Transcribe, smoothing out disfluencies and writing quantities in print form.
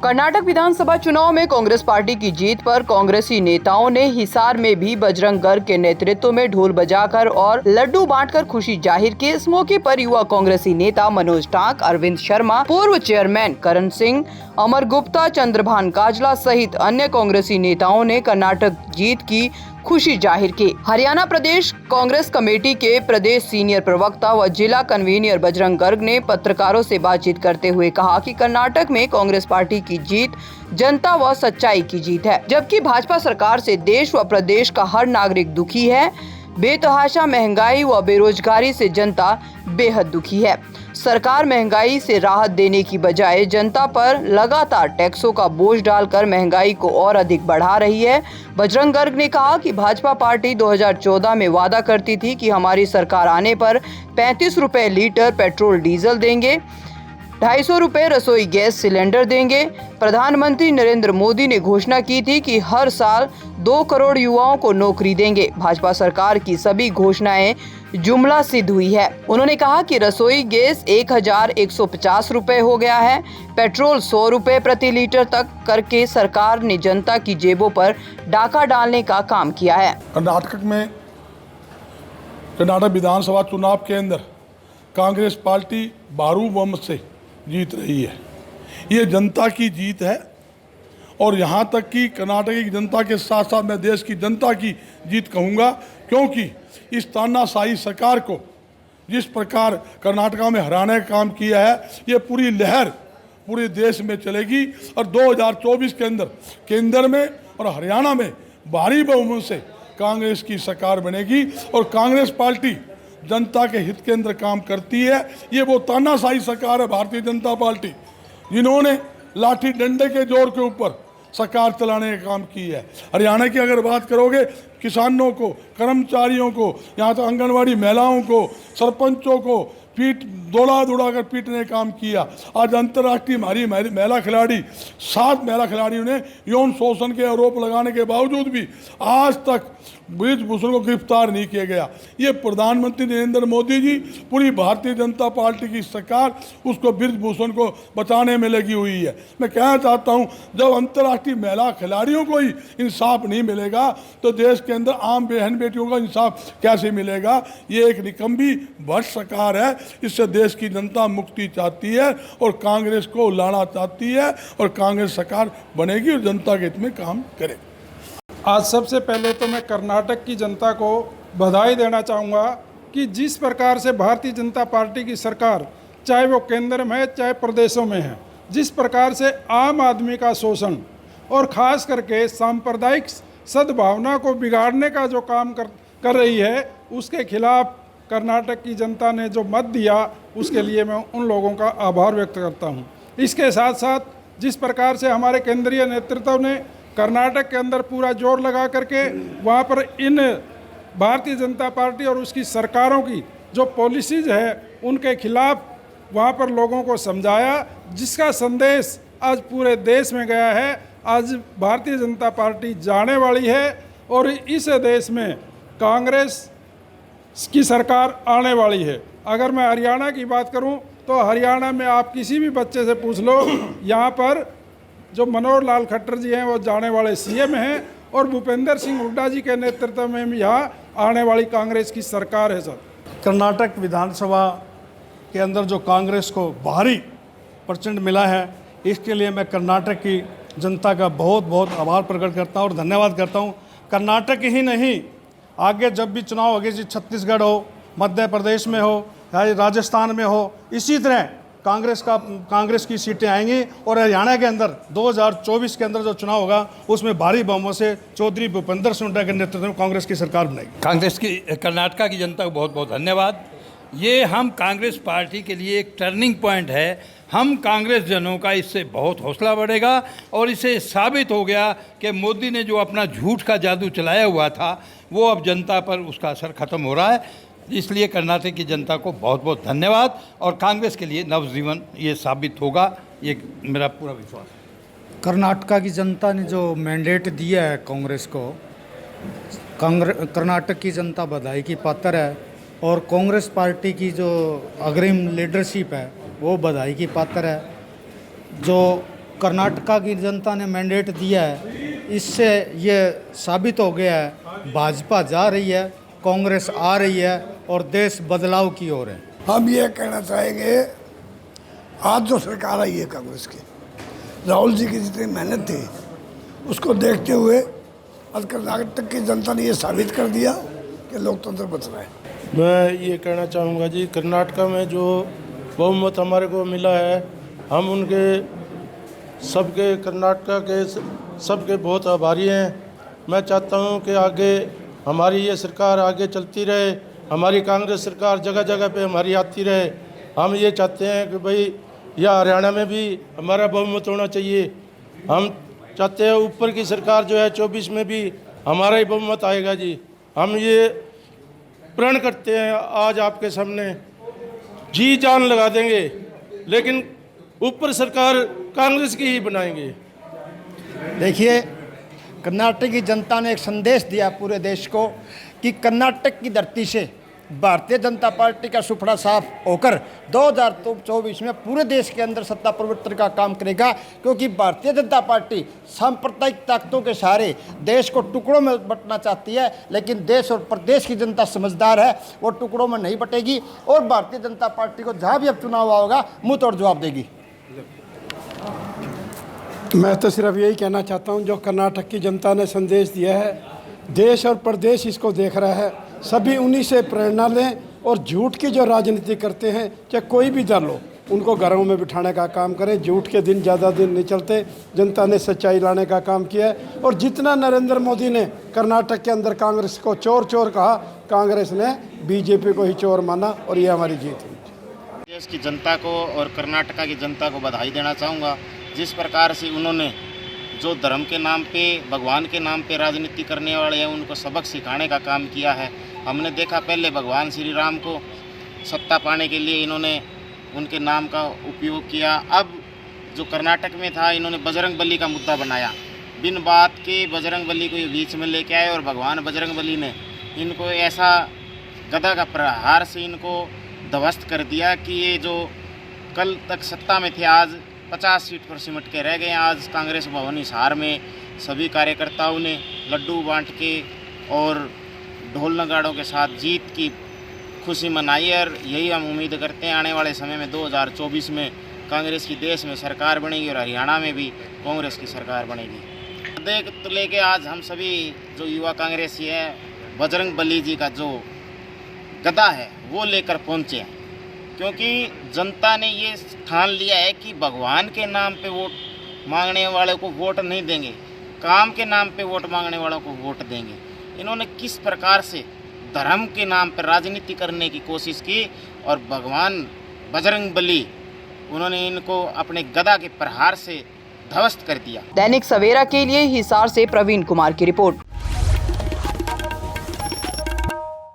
कर्नाटक विधानसभा चुनाव में कांग्रेस पार्टी की जीत पर कांग्रेसी नेताओं ने हिसार में भी बजरंग गर्ग के नेतृत्व में ढोल बजाकर और लड्डू बांटकर खुशी जाहिर की। इस मौके पर युवा कांग्रेसी नेता मनोज टांक, अरविंद शर्मा, पूर्व चेयरमैन करण सिंह, अमर गुप्ता, चंद्रभान काजला सहित अन्य कांग्रेसी नेताओं ने कर्नाटक जीत की खुशी जाहिर की। हरियाणा प्रदेश कांग्रेस कमेटी के प्रदेश सीनियर प्रवक्ता व जिला कन्वीनर बजरंग गर्ग ने पत्रकारों से बातचीत करते हुए कहा कि कर्नाटक में कांग्रेस पार्टी की जीत जनता व सच्चाई की जीत है, जबकि भाजपा सरकार से देश व प्रदेश का हर नागरिक दुखी है। बेतहाशा महंगाई व बेरोजगारी से जनता बेहद दुखी है। सरकार महंगाई से राहत देने की बजाय जनता पर लगातार टैक्सों का बोझ डालकर महंगाई को और अधिक बढ़ा रही है। बजरंग गर्ग ने कहा कि भाजपा पार्टी 2014 में वादा करती थी कि हमारी सरकार आने पर 35 रुपए लीटर पेट्रोल डीजल देंगे, 250 रुपए रसोई गैस सिलेंडर देंगे। प्रधानमंत्री नरेंद्र मोदी ने घोषणा की थी कि हर साल 2 करोड़ युवाओं को नौकरी देंगे। भाजपा सरकार की सभी घोषणाएं जुमला सिद्ध हुई है। उन्होंने कहा कि रसोई गैस 1150 रुपए हो गया है, पेट्रोल 100 रुपए प्रति लीटर तक करके सरकार ने जनता की जेबों पर डाका डालने का काम किया है। कर्नाटक विधानसभा चुनाव के अंदर कांग्रेस पार्टी भारू बहुमत से जीत रही है। ये जनता की जीत है और यहाँ तक कि कर्नाटक की जनता के साथ साथ मैं देश की जनता की जीत कहूँगा, क्योंकि इस तानाशाही सरकार को जिस प्रकार कर्नाटका में हराने का काम किया है, ये पूरी लहर पूरे देश में चलेगी और 2024 के अंदर केंद्र में और हरियाणा में भारी बहुमत से कांग्रेस की सरकार बनेगी और कांग्रेस पार्टी जनता के हित के अंदर काम करती है। ये वो तानाशाही सरकार है भारतीय जनता पार्टी, जिन्होंने लाठी डंडे के जोर के ऊपर सरकार चलाने का काम की है। हरियाणा की अगर बात करोगे, किसानों को, कर्मचारियों को, यहाँ तो आंगनवाड़ी महिलाओं को, सरपंचों को दौड़ा कर पीटने का काम किया। आज अंतर्राष्ट्रीय हमारी महिला खिलाड़ी 7 महिला खिलाड़ियों ने यौन शोषण के आरोप लगाने के बावजूद भी आज तक ब्रिजभूषण को गिरफ्तार नहीं किया गया। ये प्रधानमंत्री नरेंद्र मोदी जी, पूरी भारतीय जनता पार्टी की सरकार उसको ब्रिजभूषण को बचाने में लगी हुई है। मैं कहना चाहता हूँ, जब अंतर्राष्ट्रीय महिला खिलाड़ियों को ही इंसाफ नहीं मिलेगा तो देश के अंदर आम बहन बेटियों का इंसाफ कैसे मिलेगा। ये एक निकम्मी भ्रष्ट सरकार है। इससे देश की जनता मुक्ति चाहती है और कांग्रेस को लाना चाहती है और कांग्रेस सरकार बनेगी और जनता के हित में काम करेगी। आज सबसे पहले तो मैं कर्नाटक की जनता को बधाई देना चाहूँगा कि जिस प्रकार से भारतीय जनता पार्टी की सरकार, चाहे वो केंद्र में है चाहे प्रदेशों में है, जिस प्रकार से आम आदमी का शोषण और ख़ास करके सांप्रदायिक सद्भावना को बिगाड़ने का जो काम कर रही है, उसके खिलाफ कर्नाटक की जनता ने जो मत दिया, उसके लिए मैं उन लोगों का आभार व्यक्त करता हूँ। इसके साथ साथ जिस प्रकार से हमारे केंद्रीय नेतृत्व ने कर्नाटक के अंदर पूरा जोर लगा करके वहाँ पर इन भारतीय जनता पार्टी और उसकी सरकारों की जो पॉलिसीज़ है उनके खिलाफ वहाँ पर लोगों को समझाया, जिसका संदेश आज पूरे देश में गया है। आज भारतीय जनता पार्टी जाने वाली है और इस देश में कांग्रेस की सरकार आने वाली है। अगर मैं हरियाणा की बात करूं तो हरियाणा में आप किसी भी बच्चे से पूछ लो, यहाँ पर जो मनोहर लाल खट्टर जी हैं वो जाने वाले सीएम हैं और भूपेंद्र सिंह हुड्डा जी के नेतृत्व में यहाँ आने वाली कांग्रेस की सरकार है। सर, कर्नाटक विधानसभा के अंदर जो कांग्रेस को भारी प्रचंड मिला है, इसके लिए मैं कर्नाटक की जनता का बहुत बहुत आभार प्रकट करता हूँ और धन्यवाद करता हूँ। कर्नाटक ही नहीं, आगे जब भी चुनाव होंगे, छत्तीसगढ़ हो, मध्य प्रदेश में हो, राजस्थान में हो, इसी तरह कांग्रेस की सीटें आएंगी और हरियाणा के अंदर 2024 के अंदर जो चुनाव होगा उसमें भारी बहुमत से चौधरी भूपेंद्र सिंह हुड्डा के नेतृत्व में कांग्रेस की सरकार बनेगी। कर्नाटका की जनता को बहुत बहुत धन्यवाद। ये हम कांग्रेस पार्टी के लिए एक टर्निंग पॉइंट है। हम कांग्रेस जनों का इससे बहुत हौसला बढ़ेगा और इससे साबित हो गया कि मोदी ने जो अपना झूठ का जादू चलाया हुआ था वो अब जनता पर उसका असर ख़त्म हो रहा है। इसलिए कर्नाटक की जनता को बहुत बहुत धन्यवाद और कांग्रेस के लिए नवजीवन ये साबित होगा, ये मेरा पूरा विश्वास है। कर्नाटका की जनता ने जो मैंडेट दिया है कांग्रेस को, कर्नाटक की जनता बधाई की पात्र है और कांग्रेस पार्टी की जो अग्रिम लीडरशिप है वो बधाई की पात्र है। जो कर्नाटका की जनता ने मैंडेट दिया है, इससे ये साबित हो गया है भाजपा जा रही है, कांग्रेस आ रही है और देश बदलाव की ओर है। हम ये कहना चाहेंगे, आज जो सरकार आई है कांग्रेस की, राहुल जी की जितनी मेहनत थी उसको देखते हुए आज कर्नाटक की जनता ने ये साबित कर दिया कि लोकतंत्र बच रहा है। मैं ये कहना चाहूँगा जी, कर्नाटका में जो बहुमत हमारे को मिला है, हम उनके सबके कर्नाटका के सबके बहुत आभारी हैं। मैं चाहता हूँ कि आगे हमारी ये सरकार आगे चलती रहे, हमारी कांग्रेस सरकार जगह जगह पे हमारी आती रहे। हम ये चाहते हैं कि भाई यह हरियाणा में भी हमारा बहुमत होना चाहिए। हम चाहते हैं ऊपर की सरकार जो है 24 में भी हमारा ही बहुमत आएगा जी। हम ये प्रण करते हैं आज आपके सामने, जी जान लगा देंगे, लेकिन ऊपर सरकार कांग्रेस की ही बनाएंगे। देखिए, कर्नाटक की जनता ने एक संदेश दिया पूरे देश को कि कर्नाटक की धरती से भारतीय जनता पार्टी का सुपड़ा साफ होकर 2024 में पूरे देश के अंदर सत्ता परिवर्तन का काम करेगा, क्योंकि भारतीय जनता पार्टी सांप्रदायिक ताकतों के सहारे देश को टुकड़ों में बंटना चाहती है, लेकिन देश और प्रदेश की जनता समझदार है, वो टुकड़ों में नहीं बटेगी और भारतीय जनता पार्टी को जहाँ भी अब चुनाव होगा मुँह तोड़ जवाब देगी। मैं तो सिर्फ यही कहना चाहता हूं, जो कर्नाटक की जनता ने संदेश दिया है, देश और प्रदेश इसको देख रहा है, सभी उन्हीं से प्रेरणा लें और झूठ की जो राजनीति करते हैं, चाहे कोई भी दल हो, उनको घरों में बिठाने का काम करें। झूठ के दिन ज़्यादा दिन नहीं चलते। जनता ने सच्चाई लाने का काम किया है और जितना नरेंद्र मोदी ने कर्नाटक के अंदर कांग्रेस को चोर चोर कहा, कांग्रेस ने बीजेपी को ही चोर माना और ये हमारी जीत हुई। देश की जनता को और कर्नाटका की जनता को बधाई देना चाहूँगा। जिस प्रकार से उन्होंने जो धर्म के नाम पे, भगवान के नाम पे राजनीति करने वाले हैं, उनको सबक सिखाने का काम किया है। हमने देखा पहले भगवान श्री राम को सत्ता पाने के लिए इन्होंने उनके नाम का उपयोग किया। अब जो कर्नाटक में था, इन्होंने बजरंग बली का मुद्दा बनाया। बिन बात के बजरंग बली को ये बीच में लेके आए और भगवान बजरंग बली ने इनको ऐसा गदा का प्रहार से इनको ध्वस्त कर दिया कि ये जो कल तक सत्ता में थे, आज 50 सीट पर सिमट के रह गए। आज कांग्रेस भवन हिसार में सभी कार्यकर्ताओं ने लड्डू बांट के और ढोल नगाड़ों के साथ जीत की खुशी मनाई और यही हम उम्मीद करते हैं आने वाले समय में 2024 में कांग्रेस की देश में सरकार बनेगी और हरियाणा में भी कांग्रेस की सरकार बनेगी। देख तो लेके आज हम सभी जो युवा कांग्रेसी है, बजरंग बली जी का जो गदा है वो लेकर पहुँचे हैं, क्योंकि जनता ने ये ठान लिया है कि भगवान के नाम पे वोट मांगने वाले को वोट नहीं देंगे, काम के नाम पे वोट मांगने वालों को वोट देंगे। इन्होंने किस प्रकार से धर्म के नाम पर राजनीति करने की कोशिश की और भगवान बजरंग बली उन्होंने इनको अपने गदा के प्रहार से ध्वस्त कर दिया। दैनिक सवेरा के लिए हिसार से प्रवीण कुमार की रिपोर्ट।